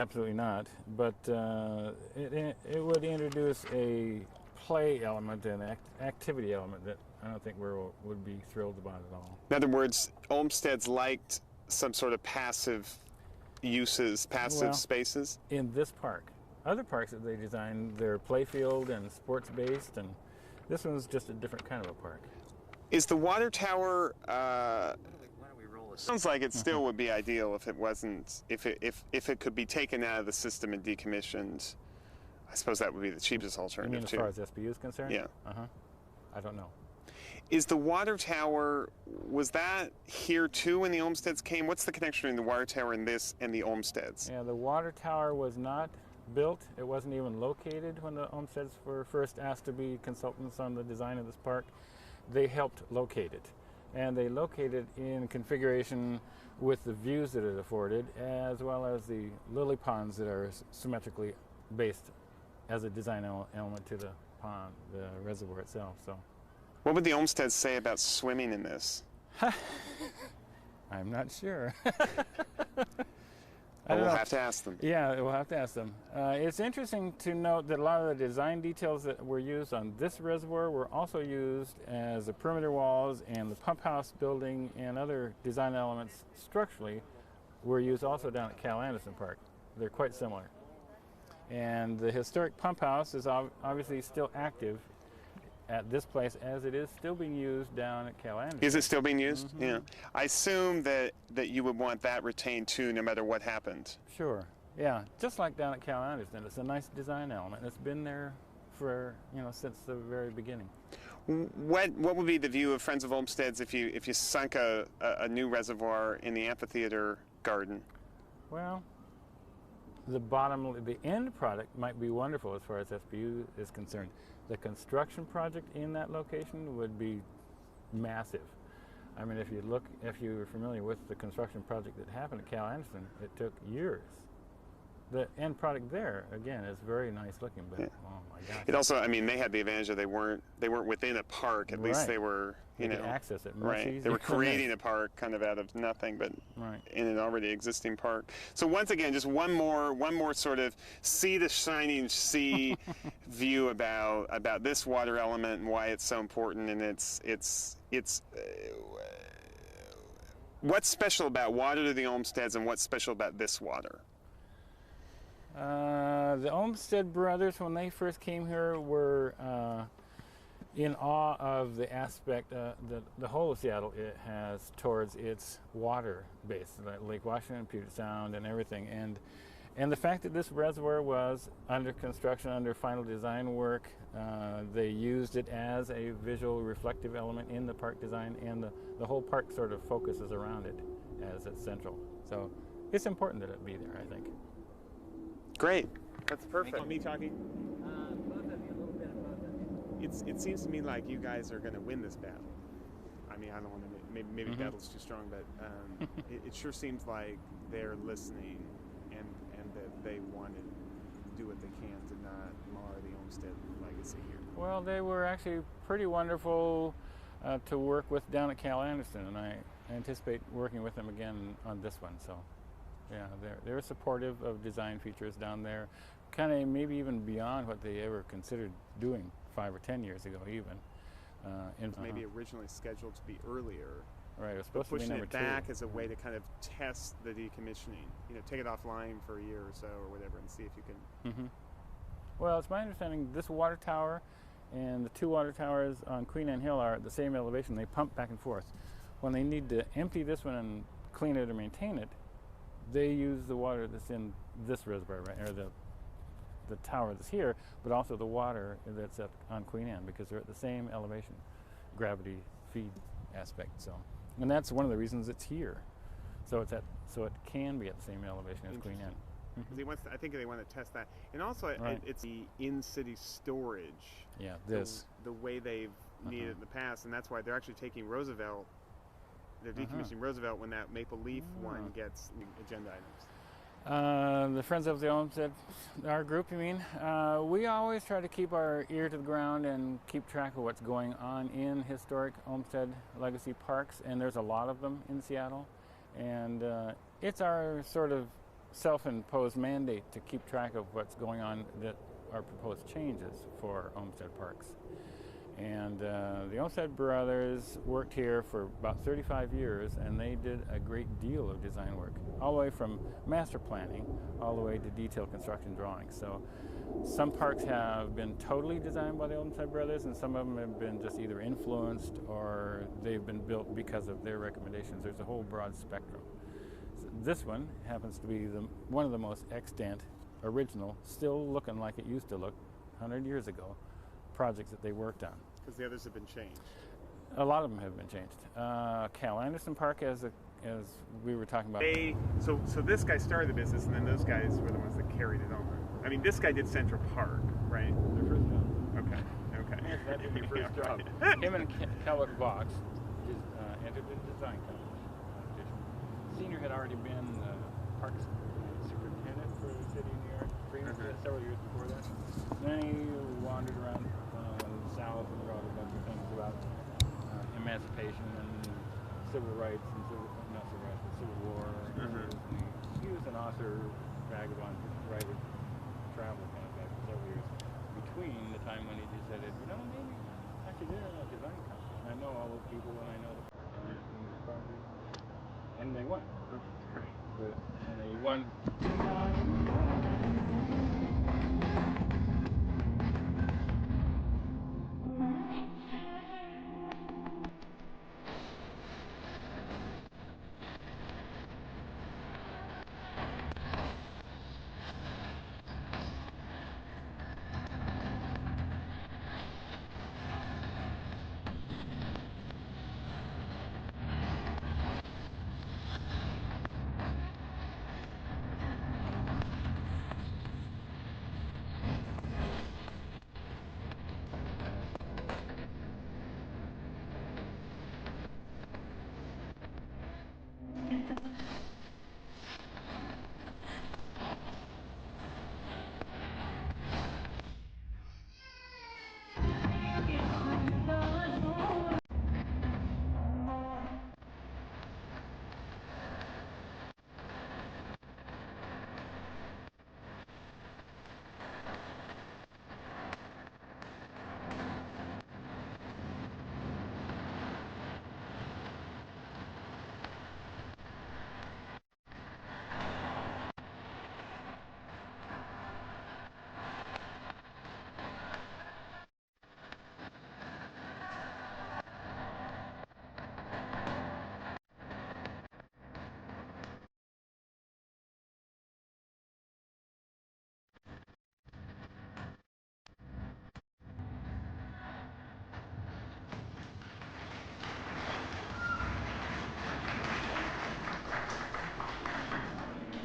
Absolutely not. But it would introduce a play element and activity element that I don't think would be thrilled about at all. In other words, Olmsted's liked some sort of passive uses, passive Well, spaces. in this park, other parks that they designed, they're playfield and sports based, and this one's just a different kind of a park. Is the water tower? Sounds like it still would be ideal if it wasn't, if it could be taken out of the system and decommissioned. I suppose that would be the cheapest You alternative mean as too. far as SBU is concerned? Yeah. I don't know. Is the water tower, was that here too when the Olmsteds came? What's the connection between the water tower and this and the Olmsteds? Yeah, the water tower was not built. It wasn't even located when the Olmsteds were first asked to be consultants on the design of this park. They helped locate it. And they located in configuration with the views that it afforded, as well as the lily ponds that are symmetrically based as a design element to the pond, the reservoir itself. So, What would the Olmsteds say about swimming in this? I'm not sure. We'll have to ask them. Yeah, we'll have to ask them. It's interesting to note that a lot of the design details that were used on this reservoir were also used as the perimeter walls, and the pump house building and other design elements structurally were used also down at Cal Anderson Park. They're quite similar. And the historic pump house is obviously still active at this place, as it is still being used down at Cal Anderson. Is it still being used? Yeah. I assume that you would want that retained too, no matter what happened. Sure. Yeah, just like down at Cal Anderson, it's a nice design element. It's been there for since the very beginning. What would be the view of Friends of Olmsted's if you sunk a new reservoir in the amphitheater garden? Well, the end product might be wonderful as far as SBU is concerned. The construction project in that location would be massive. I mean, if you're familiar with the construction project that happened at Cal Anderson, it took years. The end product there, again, is very nice looking, but oh my gosh. It also, I mean, they had the advantage that they weren't within a park. At least they were, you could access it much easier. They were creating a park kind of out of nothing, but in an already existing park. So once again, just one more sort of see the shining sea view about this water element and why it's so important. And it's what's special about water to the Olmsteds, and what's special about this water? The Olmsted brothers, when they first came here, were in awe of the aspect that the whole of Seattle has towards its water base, like Lake Washington, Puget Sound, and everything. And the fact that this reservoir was under construction, under final design work, they used it as a visual reflective element in the park design, and the whole park sort of focuses around it as its central. So it's important that it be there, I think. Great. That's perfect. Me talking? Both of you, a little bit of both of you. It seems to me like you guys are going to win this battle. I mean, I don't want to, maybe battle's too strong, but it sure seems like they're listening and that they want to do what they can to not mar the Olmsted legacy here. Well, they were actually pretty wonderful to work with down at Cal Anderson, and I anticipate working with them again on this one. So, yeah, they're supportive of design features down there, kind of maybe even beyond what they ever considered doing 5 or 10 years ago, even. Maybe originally scheduled to be earlier. Right, it was supposed to be number 2. Pushing it back as a way to kind of test the decommissioning. Take it offline for a year or so or whatever, and see if you can. Well, it's my understanding this water tower and the 2 water towers on Queen Anne Hill are at the same elevation. They pump back and forth. When they need to empty this one and clean it or maintain it, they use the water that's in this reservoir, right, or the tower that's here, but also the water that's on Queen Anne, because they're at the same elevation, gravity feed aspect. So, and that's one of the reasons it's here. So it can be at the same elevation as Queen Anne. I think they want to test that, and also it's the in-city storage. Yeah, the way they've needed it in the past, and that's why they're actually taking Roosevelt. They're decommissioning Roosevelt when that Maple Leaf one gets agenda items. The Friends of the Olmsted, our group, you mean? We always try to keep our ear to the ground and keep track of what's going on in historic Olmsted legacy parks, and there's a lot of them in Seattle. And it's our sort of self-imposed mandate to keep track of what's going on that are proposed changes for Olmsted Parks. And the Olmsted brothers worked here for about 35 years, and they did a great deal of design work, all the way from master planning all the way to detailed construction drawings. So some parks have been totally designed by the Olmsted brothers, and some of them have been just either influenced or they've been built because of their recommendations. There's a whole broad spectrum. So this one happens to be one of the most extant, original, still looking like it used to look 100 years ago, projects that they worked on. Because the others have been changed. A lot of them have been changed. Cal Anderson Park, as we were talking about. So this guy started the business, and then those guys were the ones that carried it on. I mean, this guy did Central Park, right? Their first job. Okay. That'd be their first job. Him and Kellogg Box entered the design competition. Senior had already been parks superintendent for the city of New York previously, several years before that. Then he wandered around South and wrote a bunch of things about emancipation and civil rights and civil war. He was an author, vagabond, writer, travel kind of guy for several years. Between the time when he decided, maybe I should enter a design company. I know all those people and I know the property. And they won. And they won.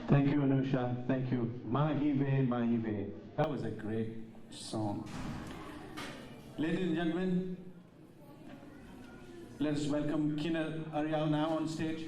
Thank you, Anusha. Thank you. Mahive, Mahive. That was a great song. Ladies and gentlemen, let's welcome Kinnor Aryal now on stage.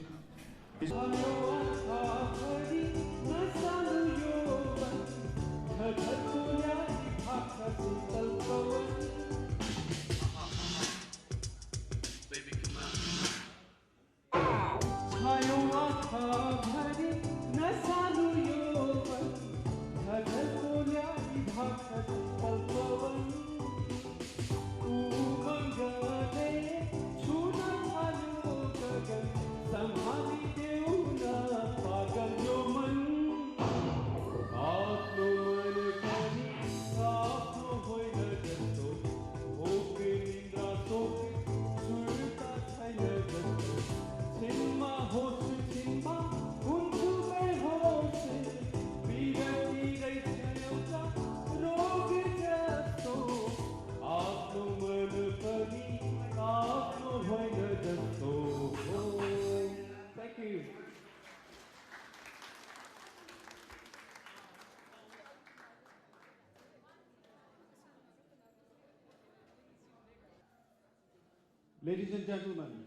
Ladies and gentlemen,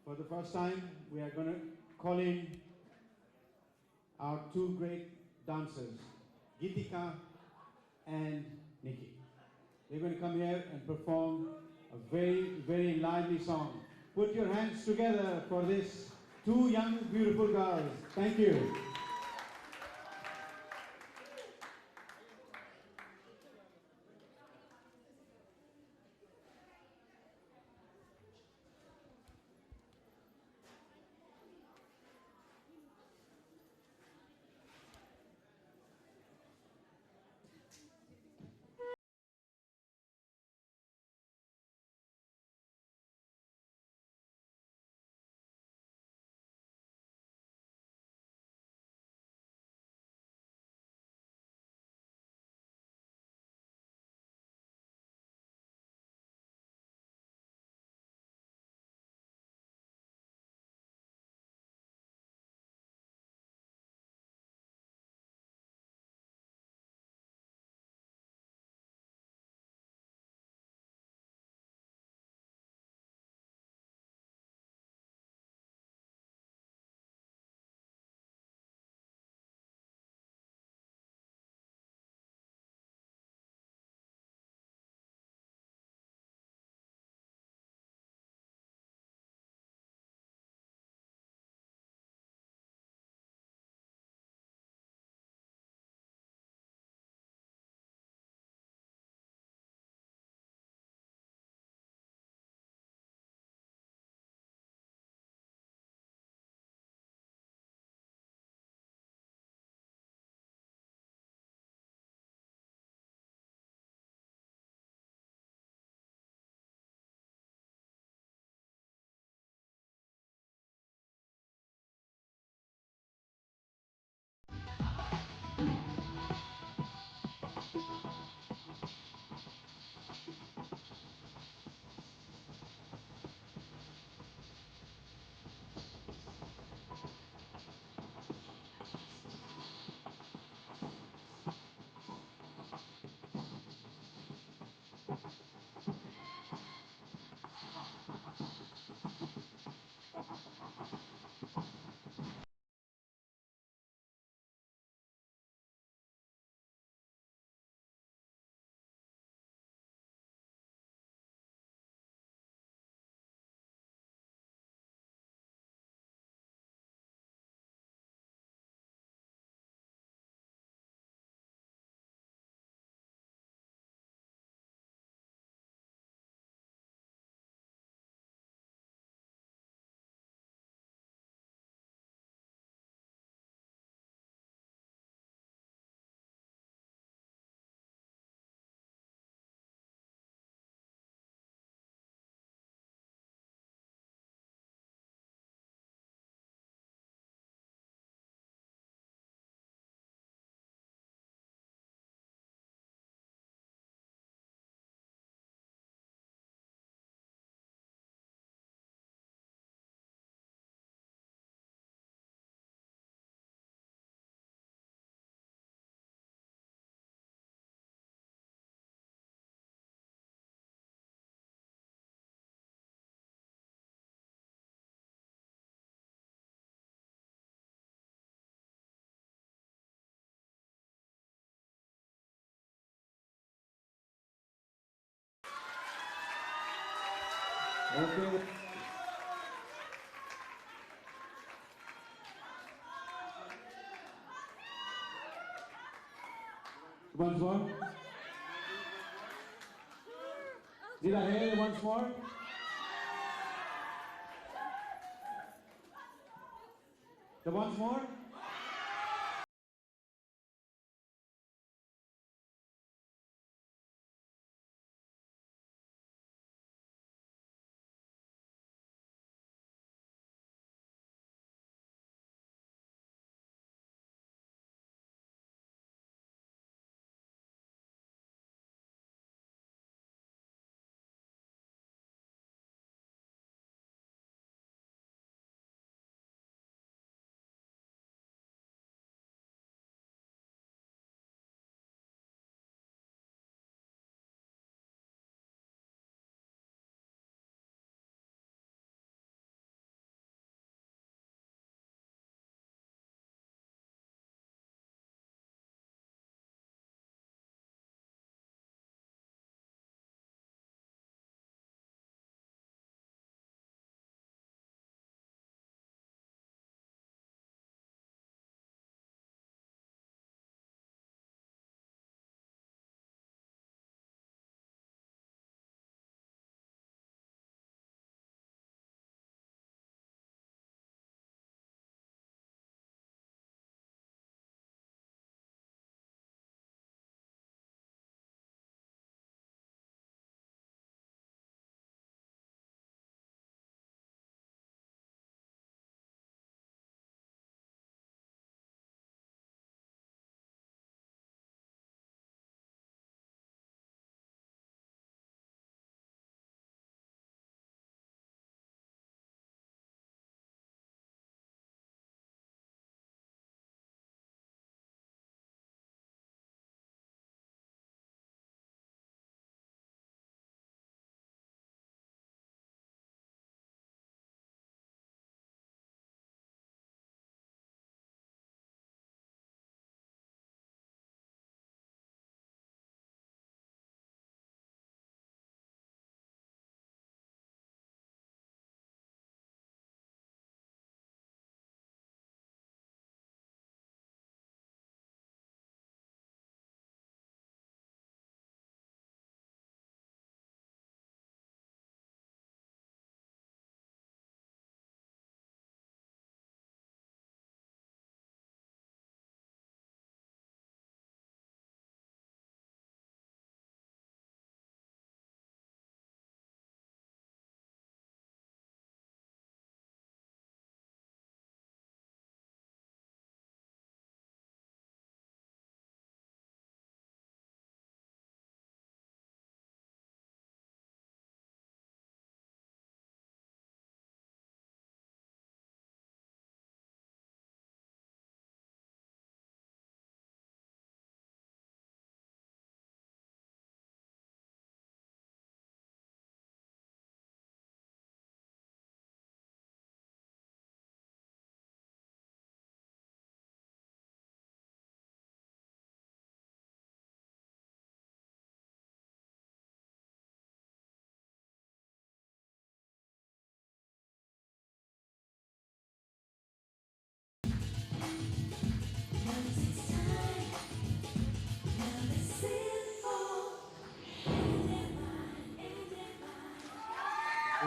for the first time, we are going to call in our two great dancers, Gitika and Nikki. They're going to come here and perform a very, very lively song. Put your hands together for these two young, beautiful girls. Thank you. Okay. Once more. Did I hear it once more? The once more?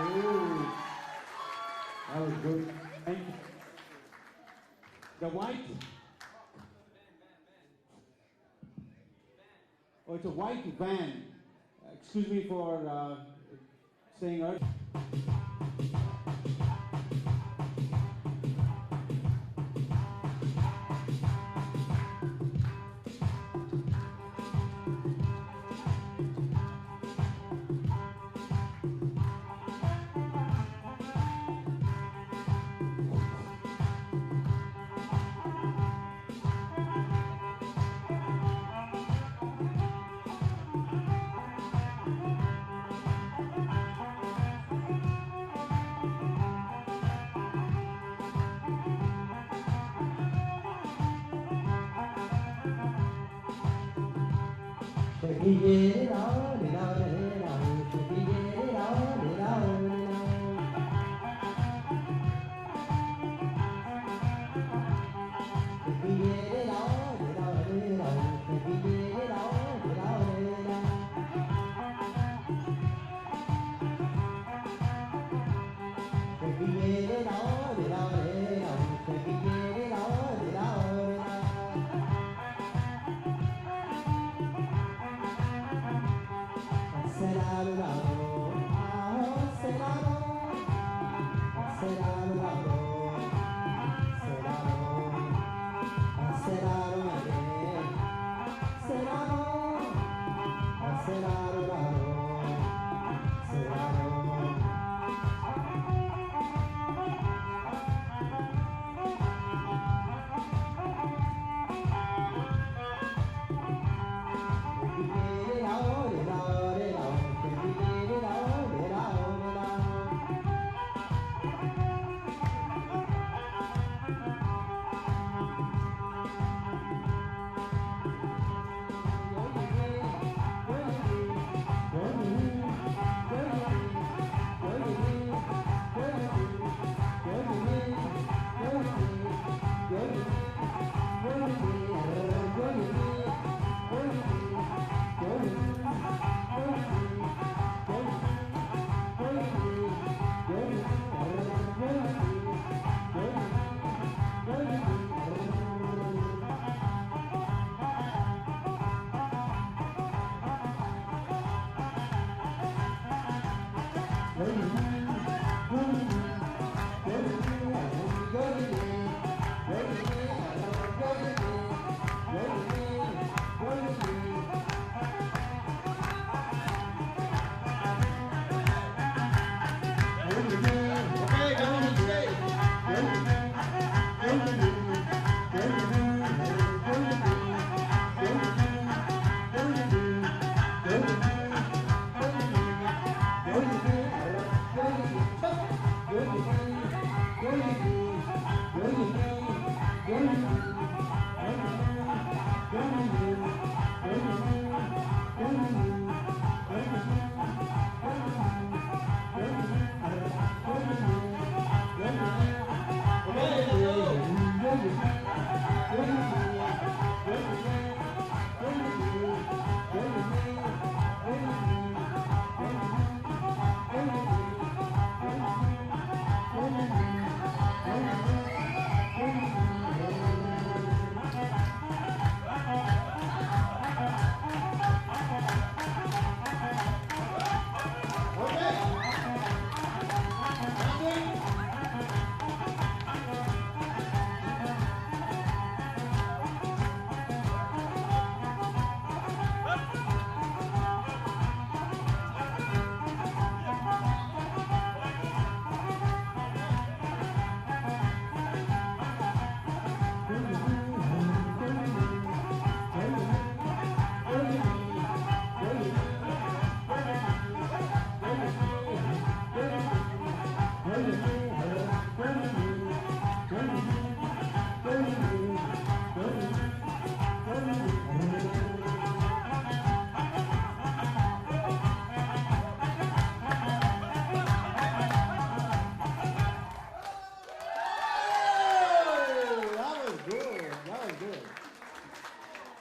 Oh, that was good. And the white. Oh, it's a white van. Excuse me for saying earth. Should we get it on and on and on? Should we get it on and on and on?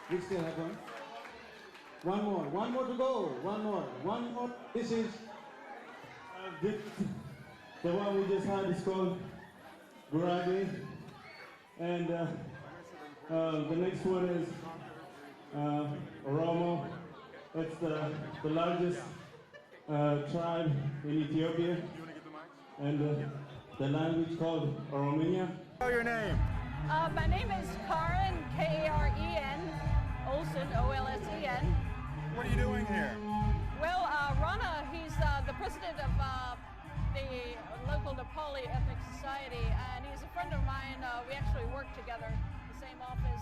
We still have one. One more to go. One more. This is the one we just had is called Gurage, and the next one is Oromo. It's the largest tribe in Ethiopia, and the language called Oromia. Tell your name. My name is Karen, Karen Olsen, Olsen. What are you doing here? Well, Rana, he's the president of the local Nepali Ethnic Society, and he's a friend of mine. We actually work together in the same office.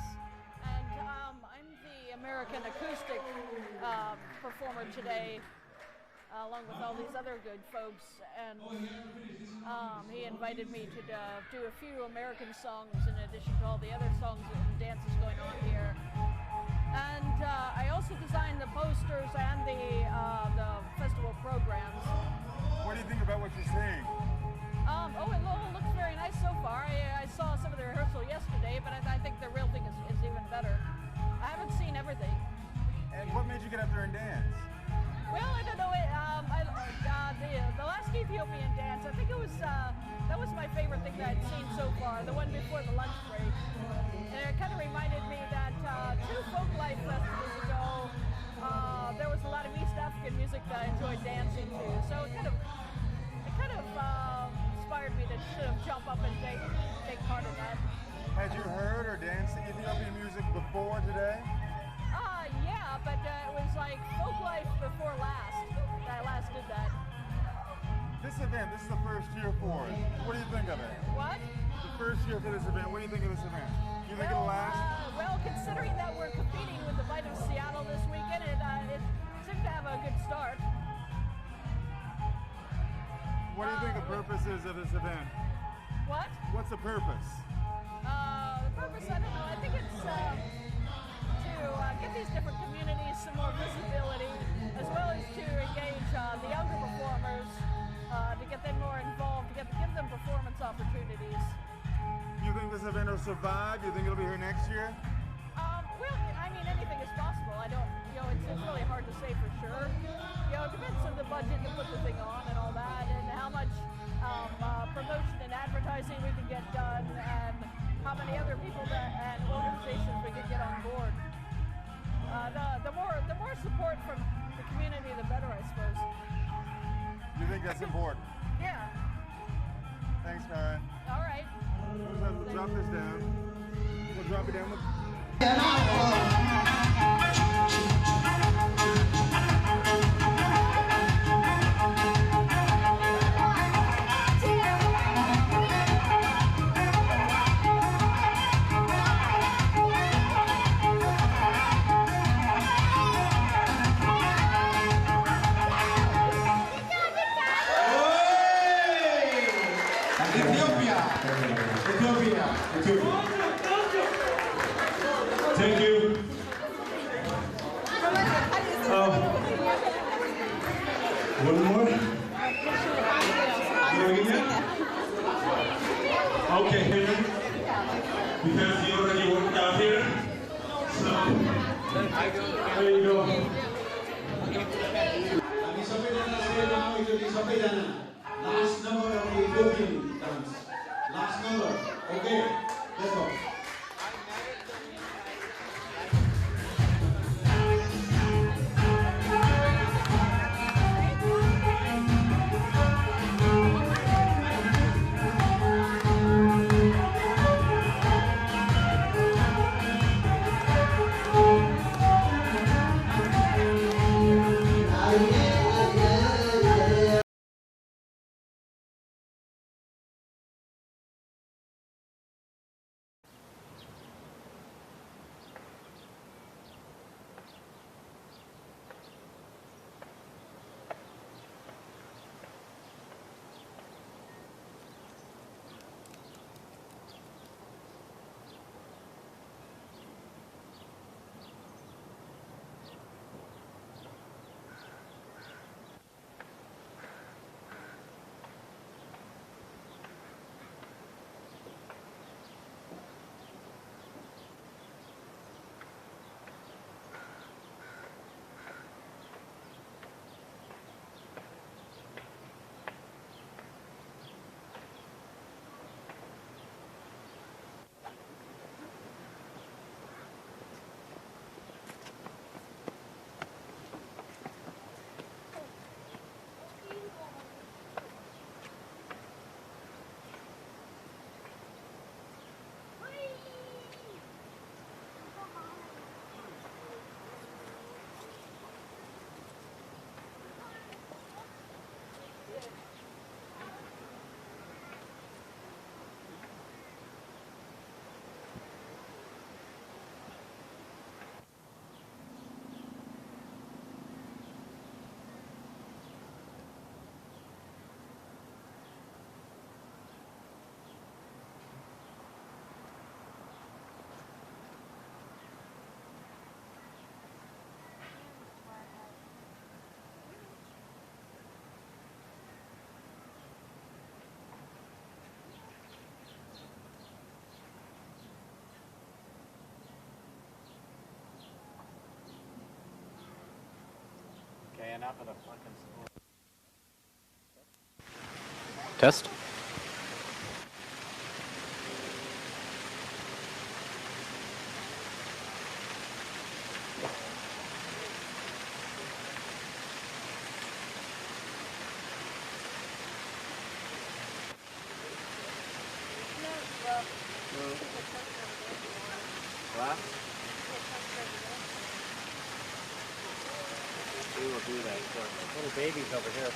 And I'm the American acoustic performer today, along with all these other good folks. And he invited me to do a few American songs in addition to all the other songs and dances going on here. And I also designed the posters and the festival programs. What do you think about what you're seeing? It looks very nice so far. I saw some of the rehearsal yesterday, but I think the real thing is even better. I haven't seen everything. And what made you get up there and dance? Well, I don't know. The last Ethiopian dance, I think it was that was my favorite thing that I'd seen so far. The one before the lunch break. And it kind of reminded me that 2 Folklife festivals ago, there was a lot of East African music that I enjoyed dancing to. So it kind of inspired me to sort of jump up and take part in that. Had you heard or danced Ethiopian music before today? Yeah, but it was like Folklife before last that I last did that. This event, this is the first year for it. What do you think of it? What? The first year for this event, what do you think of this event? You think it'll last? Well, considering that we're competing with the Bite of Seattle this weekend, it seemed to have a good start. What do you think the purpose is of this event? What? What's the purpose? The purpose, I don't know. I think it's to get these different communities some more visibility, as well as to engage the younger performers, to get them more involved, to give them performance opportunities. You think this event will survive? You think it'll be here next year? Well, I mean, anything is possible. I don't, it's really hard to say for sure. It depends on the budget to put the thing on and all that, and how much promotion and advertising we can get done, and how many other people and organizations we can get on board. The more support from the community, the better, I suppose. You think get some board. Yeah. Thanks, Karen. All right. We'll drop this down. We'll drop it down. Ethiopia. Thank you. One more. Okay. Because you already worked out here. So there you go. Last number of the Ethiopian dance. Last number. Okay, let's go. Enough of the fucking school. Test. What? We will do that. Little babies over here.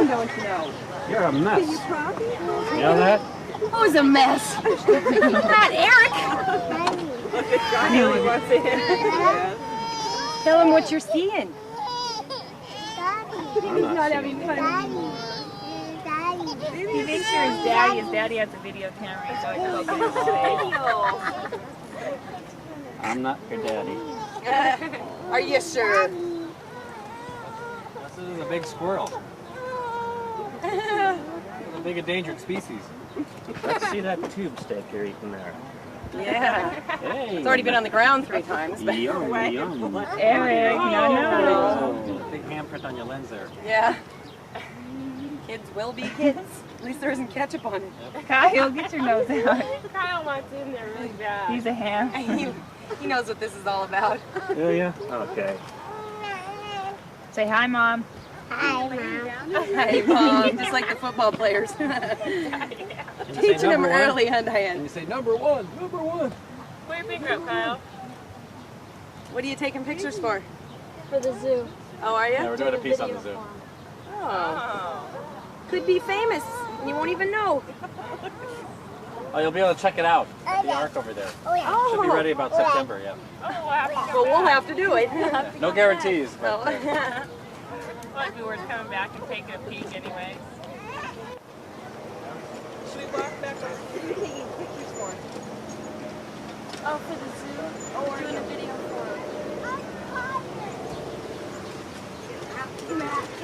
one, don't you know? You're a mess. You proud? You know that? Who's a mess? Not Eric. I knew he was in. Tell him what you're seeing. I'm not having fun. He thinks you're his daddy. His daddy has a video camera. He's always looking at his I'm not your daddy. Are you sure? This is a big squirrel. It's a big endangered species. Let's see that tube steak you're eating there. Yeah. Hey. It's already been on the ground 3 times. But Yum, yum. Eric, no. Big handprint on your lens there. yeah. Kids will be kids. At least there isn't ketchup on it. Kyle, get your nose out. Kyle wants in there really bad. He's a ham. He knows what this is all about. Yeah, yeah. Okay. Say hi, Mom. Hey, Mom, just like the football players. Teaching them early hand. And you say number one, number one. Put your finger up, Kyle. What are you taking pictures for? For the zoo. Oh, are you? Yeah, we're doing a piece on the zoo. Oh. Could be famous. And you won't even know. Oh, you'll be able to check it out at the Ark over there. Should be ready about September, yeah. Well, we'll have to do it. No guarantees, but Might be worth coming back and taking a peek anyway. Should we walk back up? Who are you taking pictures for? Oh, for the zoo? Oh, we're doing a video for it. You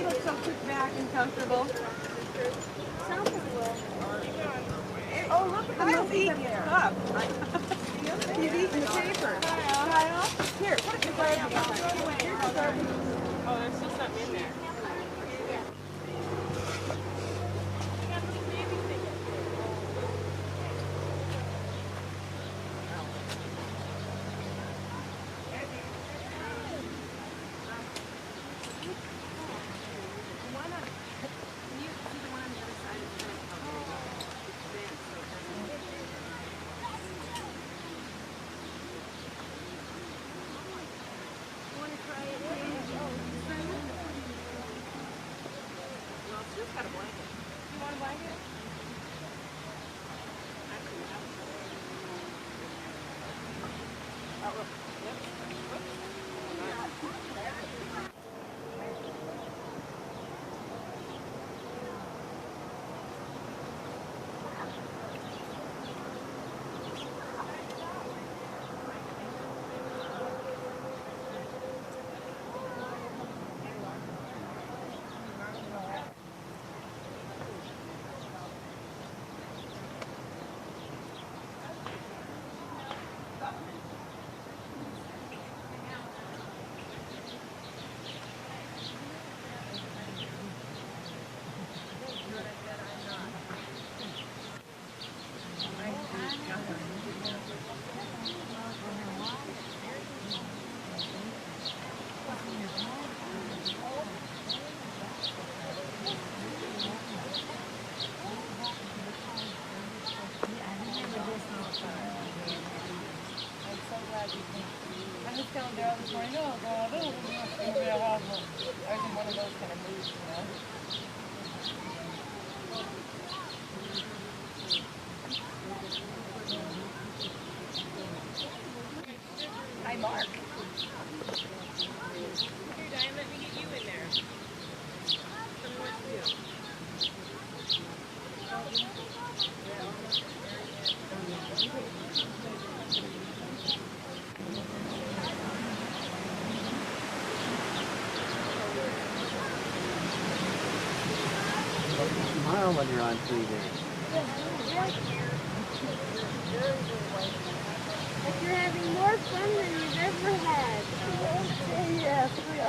look so quick back and comfortable. Oh, look at the movie. Up. He's eating the paper. Here, put your garbage on. Oh, there's still something in there. Hi, Mark. Here, Diane, let me get you in there. Tell me what to do. smile when you're on TV. Like you're having more fun than you've ever had. Yes, we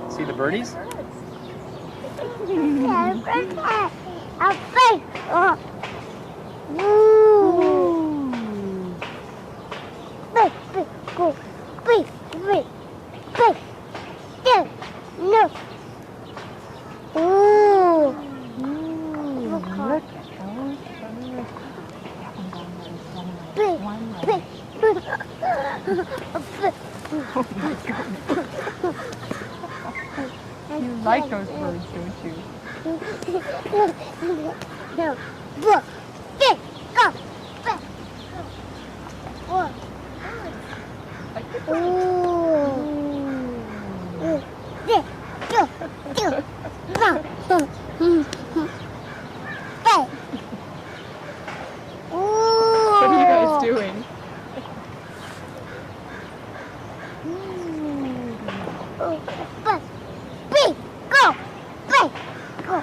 See the birdies? You like those birds, don't you? No. Look. Get. Go. Back. Look. Ooh. Get. Go. Go. Back. What are you guys doing? Back. Big. Go. Back. Go.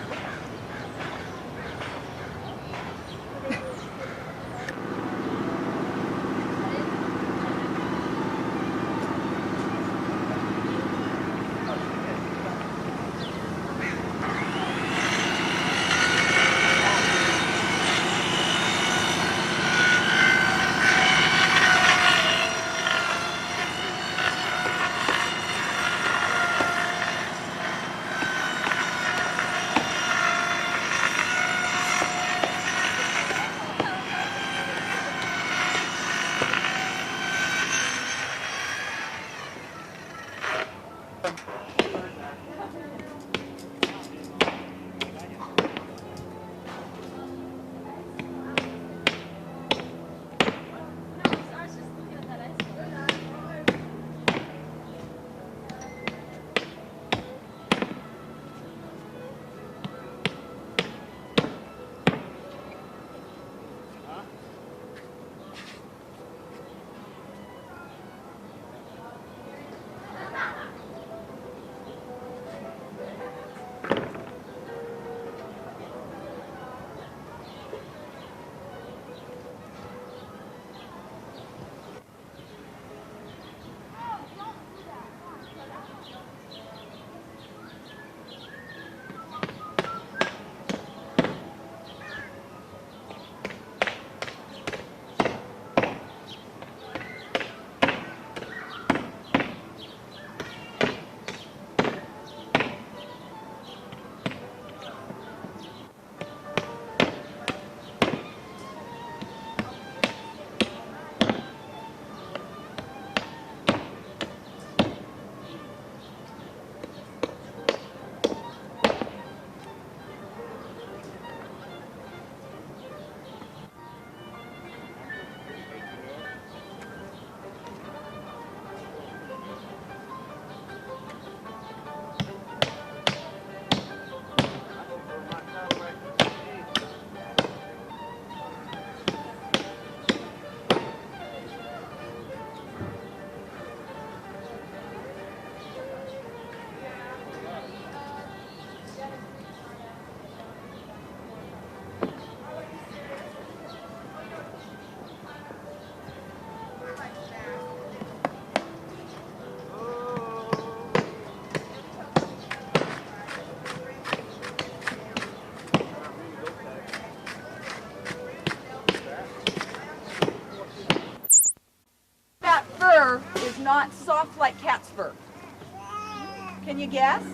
guess?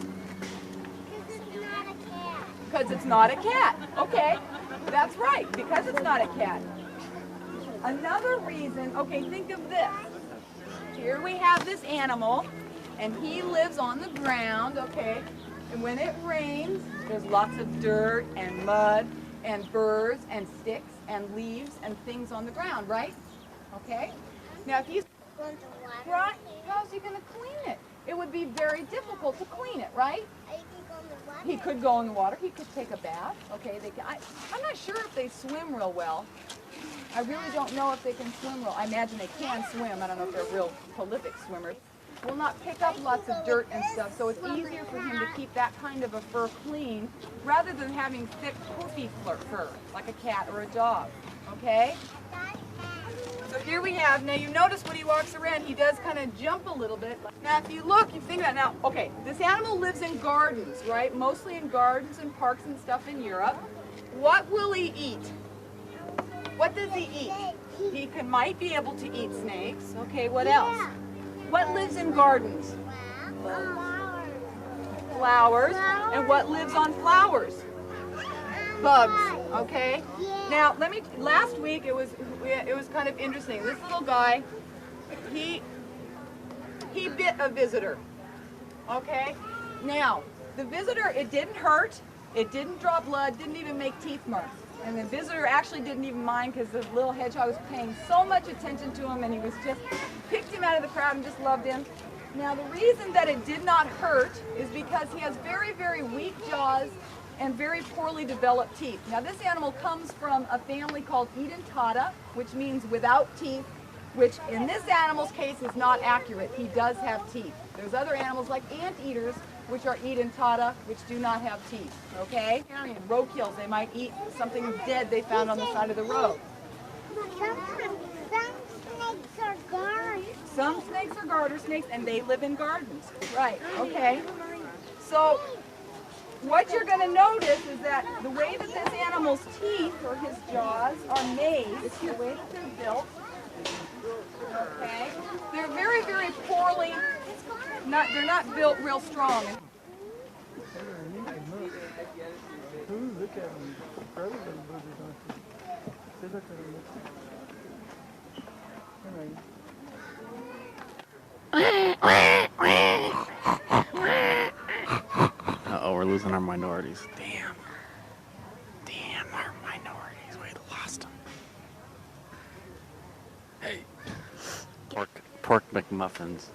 Because it's not a cat. Because it's not a cat. Okay, that's right, because it's not a cat. Another reason, okay, think of this. Here we have this animal, and he lives on the ground, okay? And when it rains, there's lots of dirt and mud and burrs and sticks and leaves and things on the ground, right? Okay? Now if he's right, how's he going to clean it? It would be very difficult to clean it, right? He could go in the water. He could take a bath. Okay, I'm not sure if they swim real well. I really don't know if they can swim well. I imagine they can swim. I don't know if they're real prolific swimmers. Will not pick up lots of dirt and stuff, so it's easier for him to keep that kind of a fur clean rather than having thick, poofy fur like a cat or a dog. Okay? So here we have, now you notice when he walks around, he does kind of jump a little bit. Now if you look, you think about it. Now, okay, this animal lives in gardens, right? Mostly in gardens and parks and stuff in Europe. What will he eat? What does he eat? He might be able to eat snakes. Okay, what else? What lives in gardens? Flowers. And what lives on flowers? Bugs. Okay. Now last week it was kind of interesting. This little guy, he bit a visitor. Okay. Now the visitor, it didn't hurt, it didn't draw blood, didn't even make teeth marks. And the visitor actually didn't even mind because the little hedgehog was paying so much attention to him, and he was just picked him out of the crowd and just loved him. Now the reason that it did not hurt is because he has very, very weak jaws and very poorly developed teeth. Now this animal comes from a family called Edentata, which means without teeth, which in this animal's case is not accurate. He does have teeth. There's other animals like anteaters, which are Edentata, which do not have teeth, okay? Roadkills, they might eat something dead they found on the side of the road. Some snakes are garter snakes, and they live in gardens. Right, okay. So what you're going to notice is that the way that this animal's teeth, or his jaws, are made, the way that they're built, okay, they're very, very poorly, they're not built real strong. Uh-oh, we're losing our minorities. Damn, our minorities. We lost them. Hey, pork McMuffins.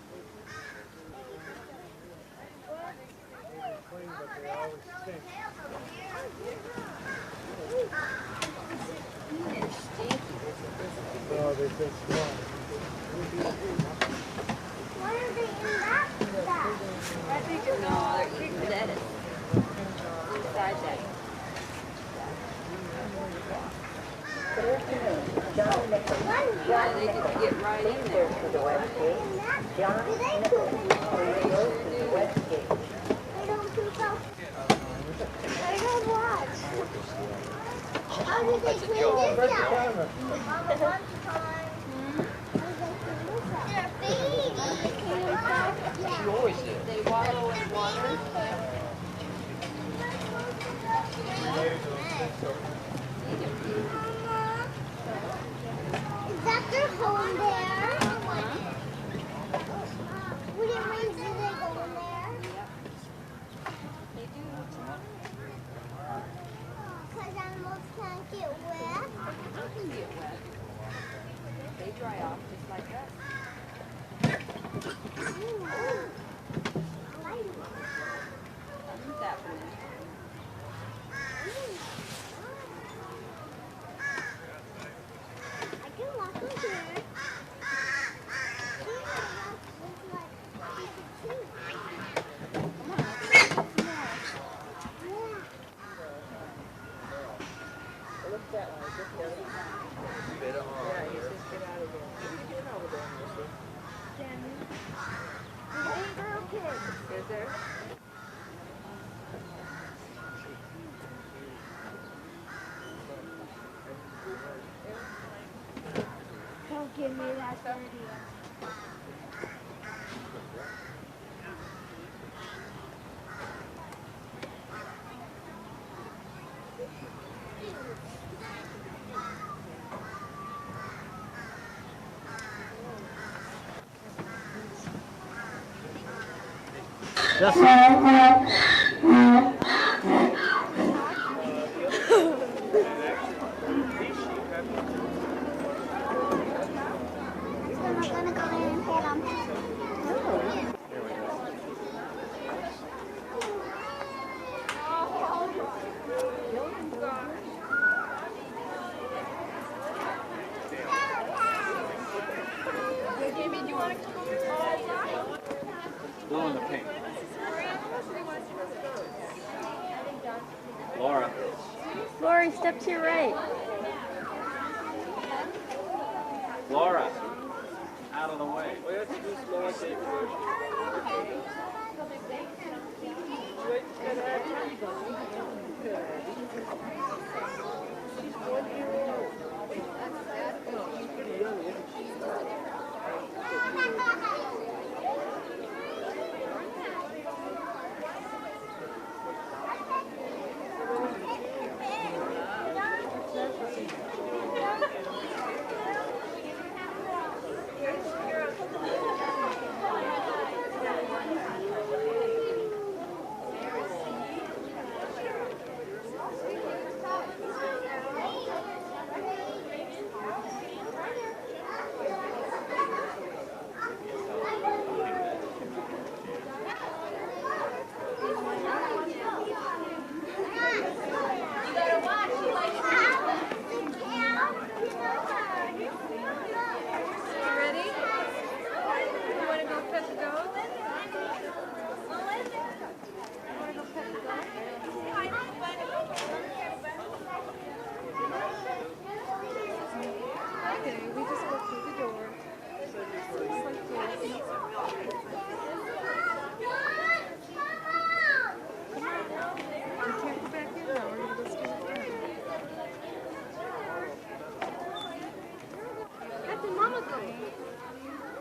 I think it's they're lettuce. Inside that. Yeah, they just get right in there. To the west gate. John goes to the west gate. I don't watch. How did they clean this out? They're babies. She always did. They wallow in water. Is that their home there? When it rains, do they go in there? They do. Because animals can't get wet? They can get wet. They dry off just like us. That for me. I can walk in here. Come on, let's go some more. Look that way, just get it. Yeah, you just get out of there. Get over there, Mercy. There's 8 little kids. Is there? Don't give me that dirty. Blue and the pink. Laura. Lori, step to your right. Laura. Out of the way.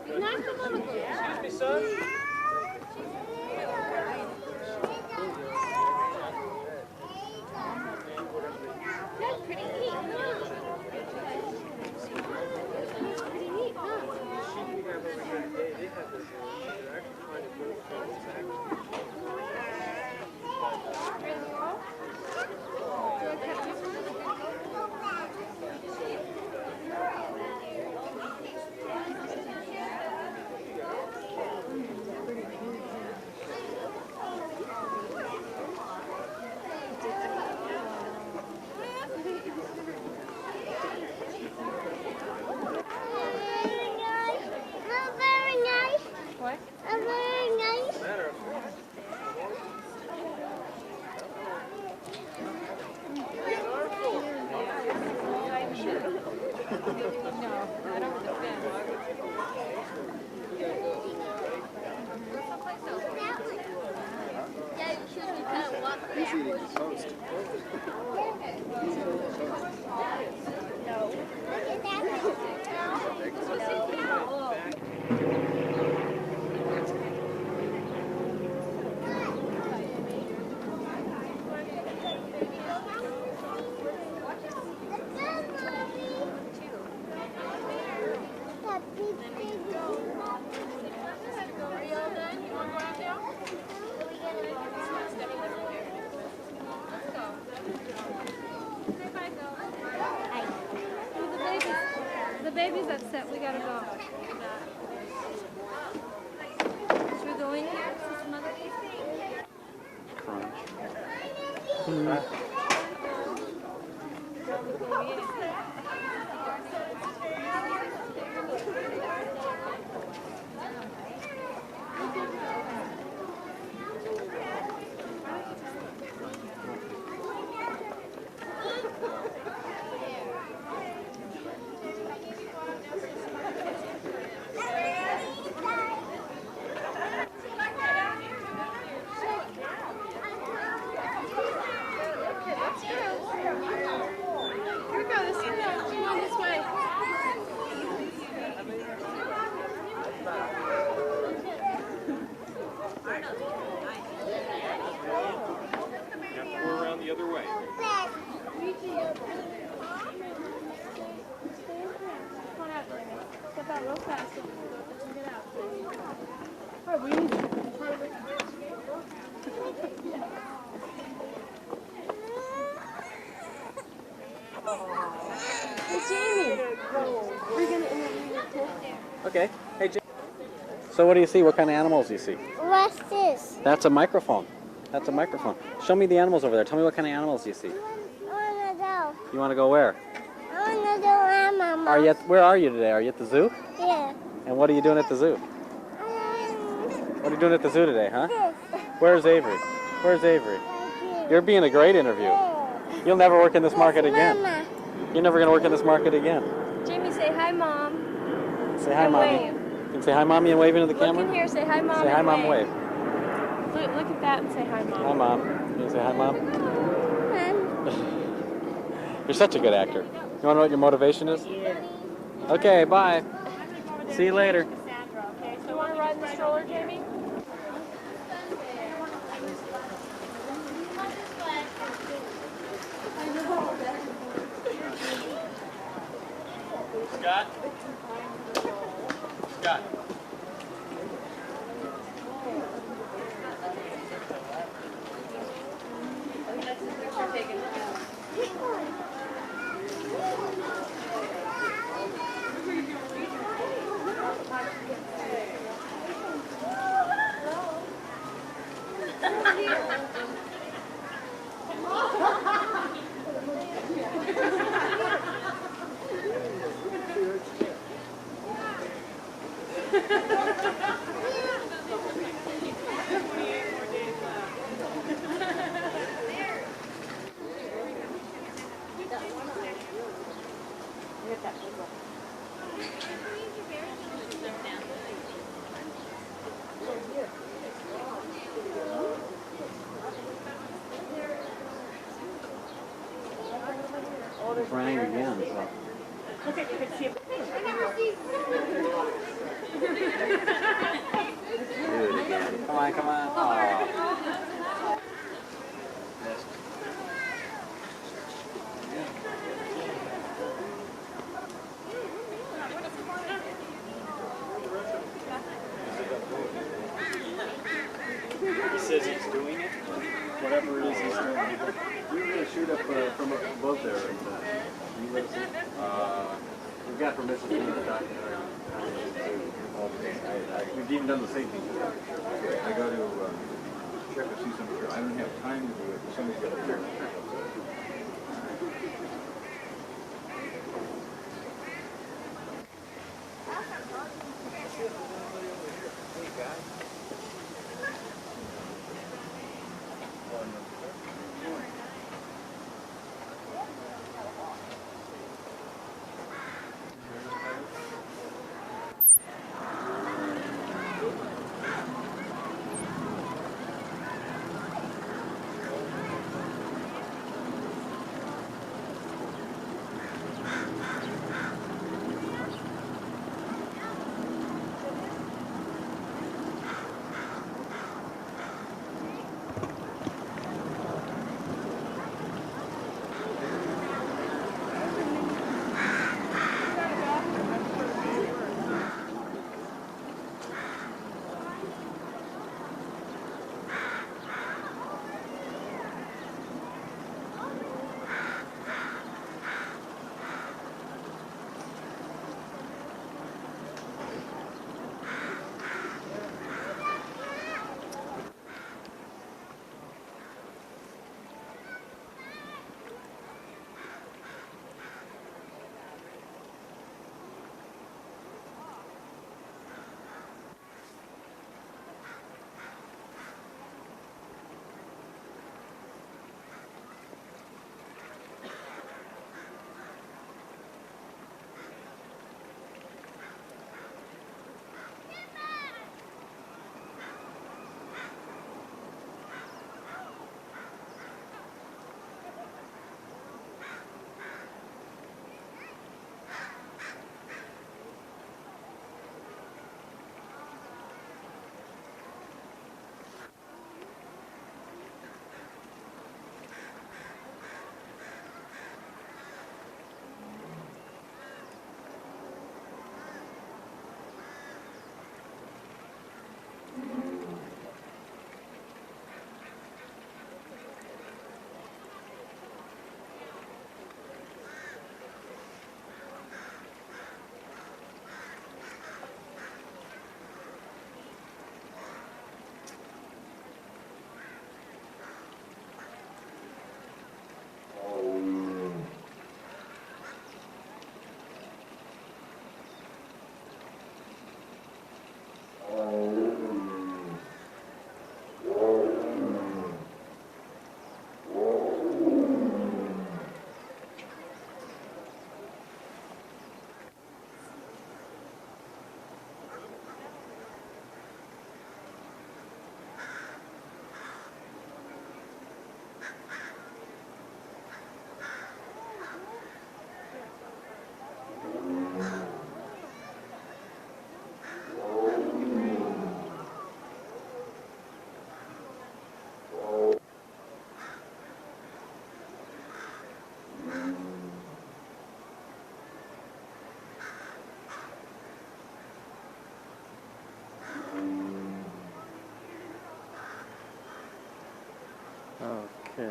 Excuse me, son? That's pretty neat, huh? Pretty neat, huh? The baby's upset. We gotta go. Should we go in here? See some other The other way. Step out real fast. Get out. All right, we need Hey, Jamie. We're gonna interview you too. Okay. Hey, Jim. So what do you see? What kind of animals do you see? What's this? That's a microphone. That's a microphone. Show me the animals over there. Tell me what kind of animals you see. I wanna go. You want to go where? I wanna go Mama. Are you where are you today? Are you at the zoo? Yeah. And what are you doing at the zoo? What are you doing at the zoo today, huh? Where's Avery? Where's Avery? You're being a great interview. You'll never work in this market again. Mama. You're never going to work in this market again. Jamie, say hi, Mom. Say hi, And Mommy. wave. You can say hi, Mommy, and wave into the camera? Look in here, say hi, Mom. Say hi, and Mom, wave. Look at that and say hi, Mom. Hi, Mom. Can you say hi, Mom? You're such a good actor. You want to know what your motivation is? Yeah. Okay, bye. See you later. Okay, so you want to ride in the stroller, Jamie? Scott? Scott. It's raining again, so. Look at you can see it. Do it again. Come on, come on. Aw. He says he's doing it. Whatever it is he's doing. We were going to shoot up from up above there. And, we've got permission to do the documentary. We've even done the safety. I got to check to see something. I don't have time to do it. Somebody's got to check. Okay.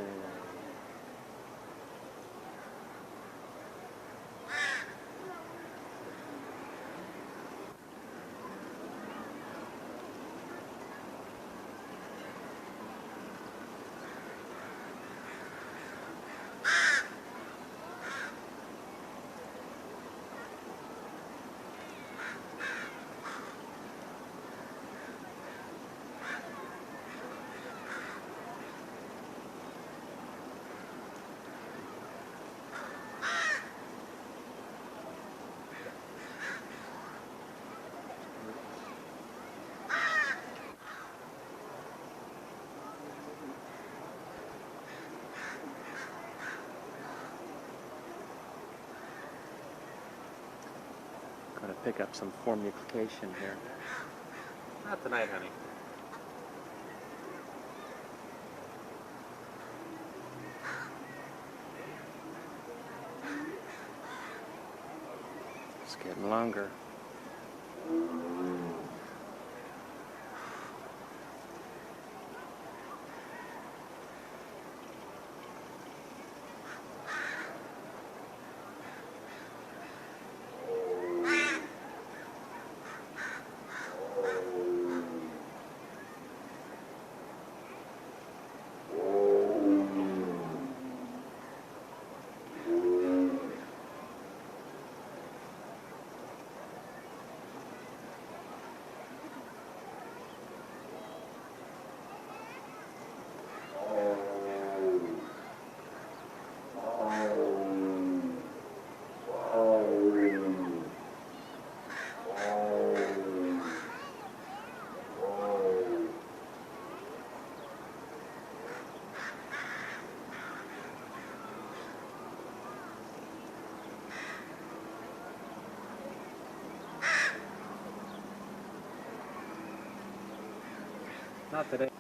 Gotta pick up some formification here. Not tonight, honey. It's getting longer. Not today.